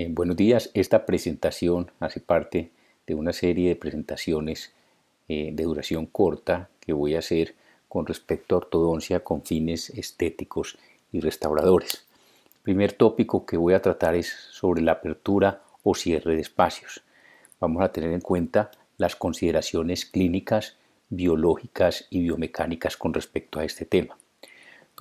Buenos días, esta presentación hace parte de una serie de presentaciones de duración corta que voy a hacer con respecto a ortodoncia con fines estéticos y restauradores. El primer tópico que voy a tratar es sobre la apertura o cierre de espacios. Vamos a tener en cuenta las consideraciones clínicas, biológicas y biomecánicas con respecto a este tema.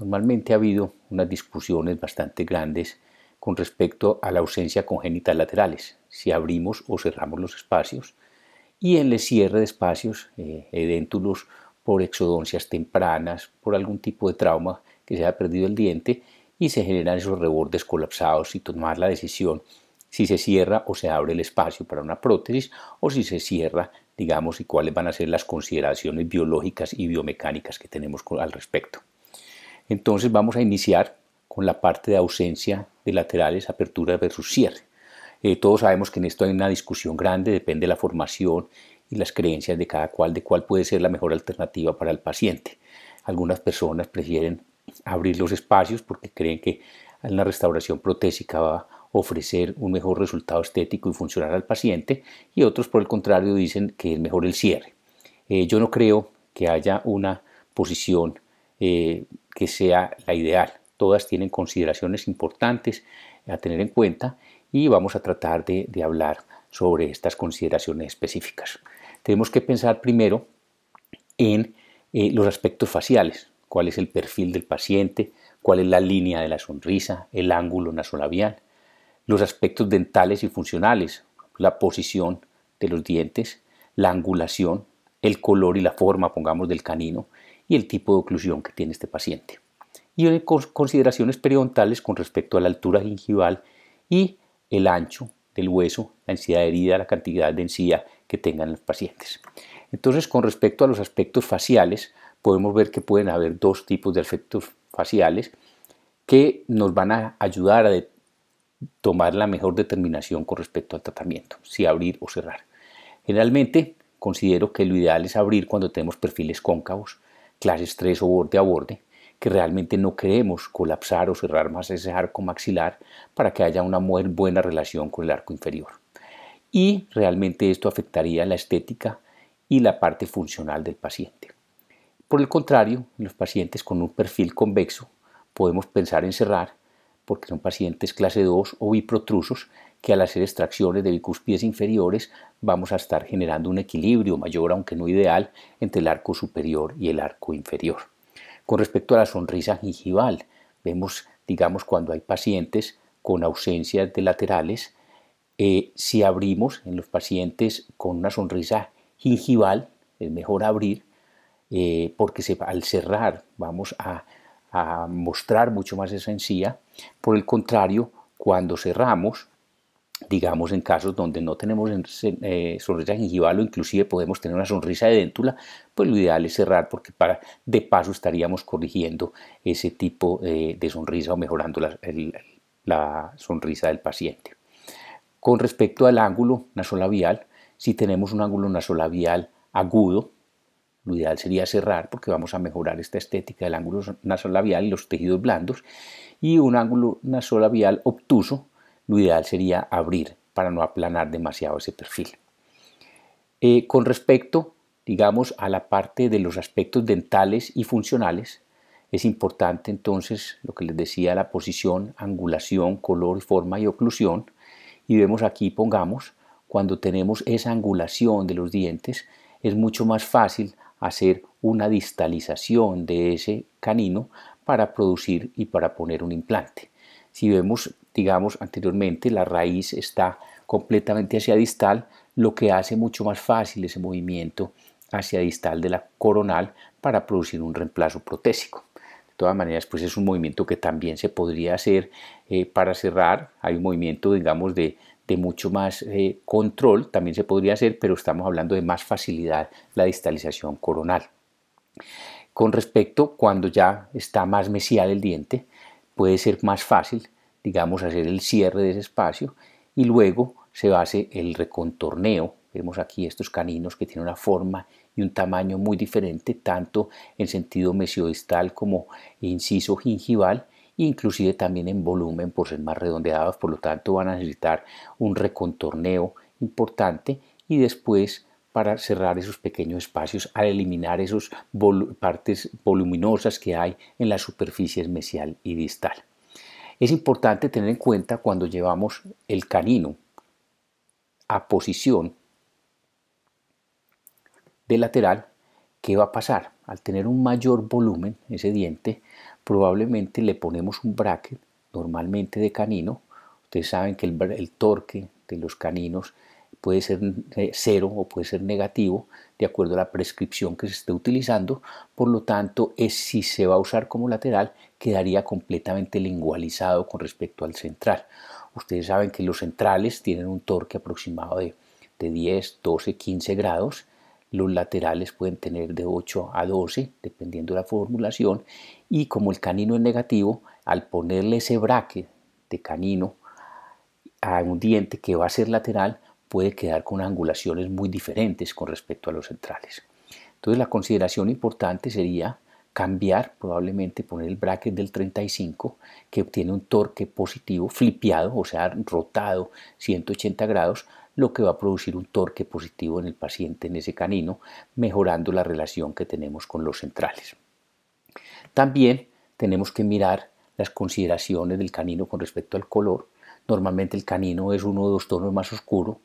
Normalmente ha habido unas discusiones bastante grandes con respecto a la ausencia congénita de laterales, si abrimos o cerramos los espacios, y en el cierre de espacios, edéntulos por exodoncias tempranas, por algún tipo de trauma que se haya perdido el diente y se generan esos rebordes colapsados y tomar la decisión si se cierra o se abre el espacio para una prótesis o si se cierra, digamos, y cuáles van a ser las consideraciones biológicas y biomecánicas que tenemos al respecto. Entonces vamos a iniciar con la parte de ausencia de laterales, apertura versus cierre. Todos sabemos que en esto hay una discusión grande, depende de la formación y las creencias de cada cual, de cuál puede ser la mejor alternativa para el paciente. Algunas personas prefieren abrir los espacios porque creen que la restauración protésica va a ofrecer un mejor resultado estético y funcional al paciente, y otros por el contrario dicen que es mejor el cierre. Yo no creo que haya una posición que sea la ideal. Todas tienen consideraciones importantes a tener en cuenta y vamos a tratar de hablar sobre estas consideraciones específicas. Tenemos que pensar primero en los aspectos faciales, cuál es el perfil del paciente, cuál es la línea de la sonrisa, el ángulo nasolabial, los aspectos dentales y funcionales, la posición de los dientes, la angulación, el color y la forma, pongamos, del canino y el tipo de oclusión que tiene este paciente. Y consideraciones periodontales con respecto a la altura gingival y el ancho del hueso, la densidad de herida, la cantidad de encía que tengan los pacientes. Entonces, con respecto a los aspectos faciales, podemos ver que pueden haber dos tipos de aspectos faciales que nos van a ayudar a tomar la mejor determinación con respecto al tratamiento, si abrir o cerrar. Generalmente, considero que lo ideal es abrir cuando tenemos perfiles cóncavos, clases 3 o borde a borde, que realmente no queremos colapsar o cerrar más ese arco maxilar para que haya una muy buena relación con el arco inferior. Y realmente esto afectaría la estética y la parte funcional del paciente. Por el contrario, en los pacientes con un perfil convexo podemos pensar en cerrar porque son pacientes clase 2 o biprotrusos que al hacer extracciones de bicúspides inferiores vamos a estar generando un equilibrio mayor, aunque no ideal, entre el arco superior y el arco inferior. Con respecto a la sonrisa gingival, vemos, digamos, cuando hay pacientes con ausencias de laterales, si abrimos en los pacientes con una sonrisa gingival, es mejor abrir porque al cerrar vamos a mostrar mucho más esa encía. Por el contrario, cuando cerramos, digamos en casos donde no tenemos sonrisa gingival o inclusive podemos tener una sonrisa de déntula, pues lo ideal es cerrar porque de paso estaríamos corrigiendo ese tipo de sonrisa o mejorando la sonrisa del paciente. Con respecto al ángulo nasolabial, si tenemos un ángulo nasolabial agudo, lo ideal sería cerrar porque vamos a mejorar esta estética del ángulo nasolabial y los tejidos blandos, y un ángulo nasolabial obtuso, lo ideal sería abrir para no aplanar demasiado ese perfil. Con respecto, digamos, a la parte de los aspectos dentales y funcionales, es importante entonces lo que les decía, la posición, angulación, color, forma y oclusión. Y vemos aquí, pongamos, cuando tenemos esa angulación de los dientes, es mucho más fácil hacer una distalización de ese canino para producir y para poner un implante. Si vemos, digamos, anteriormente la raíz está completamente hacia distal, lo que hace mucho más fácil ese movimiento hacia distal de la coronal para producir un reemplazo protésico. De todas maneras, pues es un movimiento que también se podría hacer para cerrar. Hay un movimiento, digamos, de mucho más control, también se podría hacer, pero estamos hablando de más facilidad la distalización coronal. Con respecto, cuando ya está más mesial el diente, puede ser más fácil, digamos, hacer el cierre de ese espacio y luego se hace el recontorneo. Vemos aquí estos caninos que tienen una forma y un tamaño muy diferente, tanto en sentido mesiodistal como inciso gingival, inclusive también en volumen por ser más redondeados, por lo tanto van a necesitar un recontorneo importante y después para cerrar esos pequeños espacios al eliminar esas partes voluminosas que hay en las superficies mesial y distal. Es importante tener en cuenta cuando llevamos el canino a posición de lateral, ¿qué va a pasar? Al tener un mayor volumen, ese diente, probablemente le ponemos un bracket, normalmente de canino. Ustedes saben que el torque de los caninos puede ser cero o puede ser negativo, de acuerdo a la prescripción que se esté utilizando. Por lo tanto, si se va a usar como lateral, quedaría completamente lingualizado con respecto al central. Ustedes saben que los centrales tienen un torque aproximado de 10, 12, 15 grados. Los laterales pueden tener de 8 a 12, dependiendo de la formulación, y como el canino es negativo, al ponerle ese bracket de canino a un diente que va a ser lateral, puede quedar con angulaciones muy diferentes con respecto a los centrales. Entonces la consideración importante sería cambiar, probablemente poner el bracket del 35, que obtiene un torque positivo, flipeado, o sea, rotado 180 grados, lo que va a producir un torque positivo en el paciente, en ese canino, mejorando la relación que tenemos con los centrales. También tenemos que mirar las consideraciones del canino con respecto al color. Normalmente el canino es uno o dos tonos más oscuro.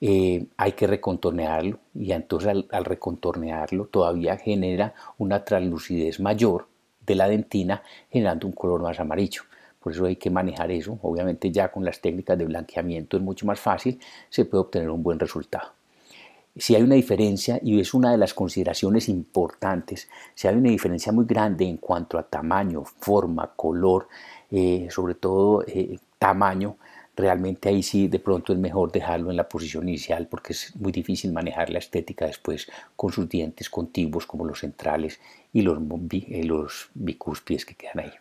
Hay que recontornearlo y entonces al recontornearlo todavía genera una translucidez mayor de la dentina, generando un color más amarillo. Por eso hay que manejar eso. Obviamente ya con las técnicas de blanqueamiento es mucho más fácil, se puede obtener un buen resultado. Si hay una diferencia, y es una de las consideraciones importantes, si hay una diferencia muy grande en cuanto a tamaño, forma, color, sobre todo tamaño, realmente ahí sí de pronto es mejor dejarlo en la posición inicial porque es muy difícil manejar la estética después con sus dientes contiguos como los centrales y los bicúspides que quedan ahí.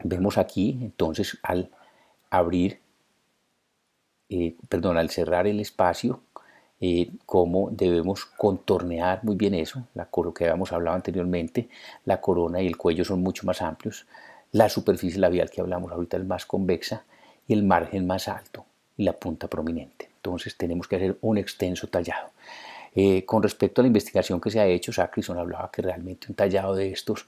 Vemos aquí entonces al abrir al cerrar el espacio, cómo debemos contornear muy bien eso, lo que habíamos hablado anteriormente, la corona y el cuello son mucho más amplios, la superficie labial que hablamos ahorita es más convexa y el margen más alto y la punta prominente. Entonces tenemos que hacer un extenso tallado. Con respecto a la investigación que se ha hecho, Sacrison hablaba que realmente un tallado de estos,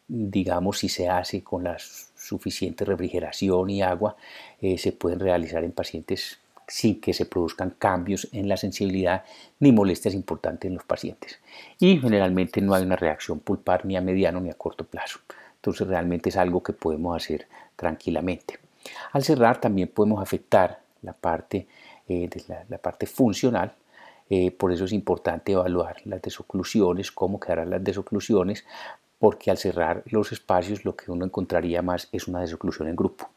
digamos, si se hace con la suficiente refrigeración y agua, se pueden realizar en pacientes sin que se produzcan cambios en la sensibilidad ni molestias importantes en los pacientes. Y generalmente no hay una reacción pulpar ni a mediano ni a corto plazo. Entonces realmente es algo que podemos hacer tranquilamente. Al cerrar también podemos afectar la parte, la parte funcional. Por eso es importante evaluar las desoclusiones, cómo quedarán las desoclusiones, porque al cerrar los espacios lo que uno encontraría más es una desoclusión en grupo.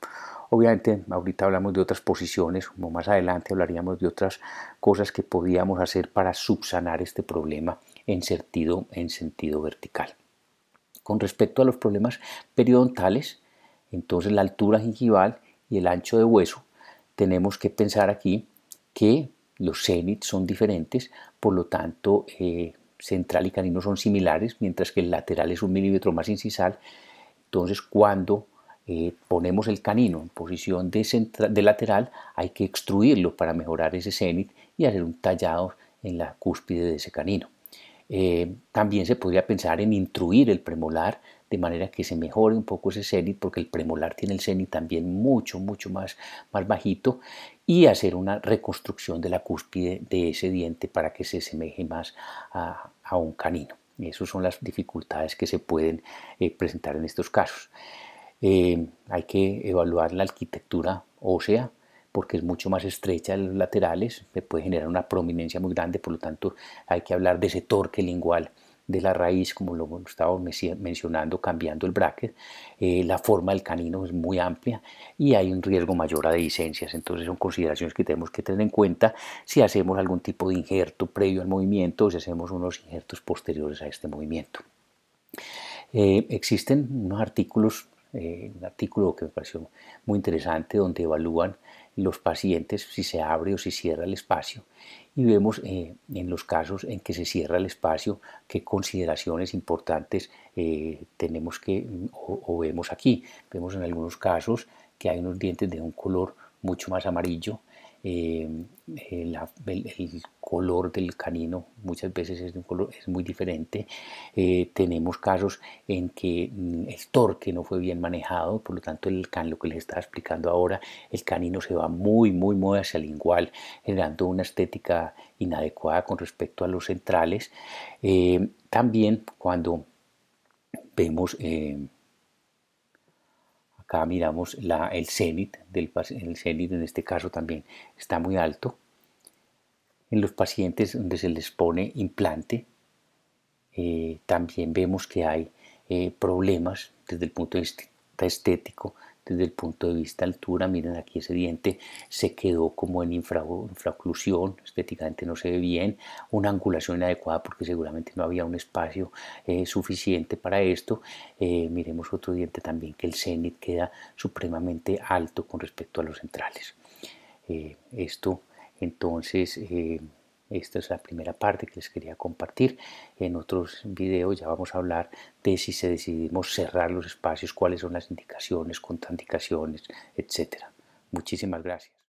Obviamente ahorita hablamos de otras posiciones, como más adelante hablaríamos de otras cosas que podíamos hacer para subsanar este problema en sentido vertical. Con respecto a los problemas periodontales, entonces la altura gingival y el ancho de hueso, tenemos que pensar aquí que los cenits son diferentes, por lo tanto central y canino son similares, mientras que el lateral es 1 milímetro más incisal. Entonces cuando ponemos el canino en posición de lateral, hay que extruirlo para mejorar ese cenit y hacer un tallado en la cúspide de ese canino. También se podría pensar en intruir el premolar de manera que se mejore un poco ese cenit, porque el premolar tiene el cenit también mucho más bajito, y hacer una reconstrucción de la cúspide de ese diente para que se asemeje más a un canino. Esas son las dificultades que se pueden presentar en estos casos. Hay que evaluar la arquitectura ósea porque es mucho más estrecha en los laterales, se puede generar una prominencia muy grande, por lo tanto hay que hablar de ese torque lingual de la raíz, como lo estábamos mencionando, cambiando el bracket. La forma del canino es muy amplia y hay un riesgo mayor a dehiscencias, entonces son consideraciones que tenemos que tener en cuenta si hacemos algún tipo de injerto previo al movimiento o si hacemos unos injertos posteriores a este movimiento. Existen unos artículos, un artículo que me pareció muy interesante donde evalúan los pacientes si se abre o si cierra el espacio, y vemos en los casos en que se cierra el espacio qué consideraciones importantes tenemos que o vemos aquí. Vemos en algunos casos que hay unos dientes de un color mucho más amarillo. El color del canino muchas veces es, de un color, es muy diferente. Tenemos casos en que el torque no fue bien manejado, por lo tanto lo que les estaba explicando ahora, el canino se va muy hacia el lingual, generando una estética inadecuada con respecto a los centrales. También cuando vemos acá miramos el cenit el cenit en este caso también está muy alto. En los pacientes donde se les pone implante, también vemos que hay problemas desde el punto de vista estético, desde el punto de vista altura. Miren aquí ese diente se quedó como en infraoclusión, estéticamente no se ve bien, una angulación inadecuada porque seguramente no había un espacio suficiente para esto. Miremos otro diente también que el cenit queda supremamente alto con respecto a los centrales. Esto entonces esta es la primera parte que les quería compartir. En otros videos ya vamos a hablar de si se decidimos cerrar los espacios, cuáles son las indicaciones, contraindicaciones, etcétera. Muchísimas gracias.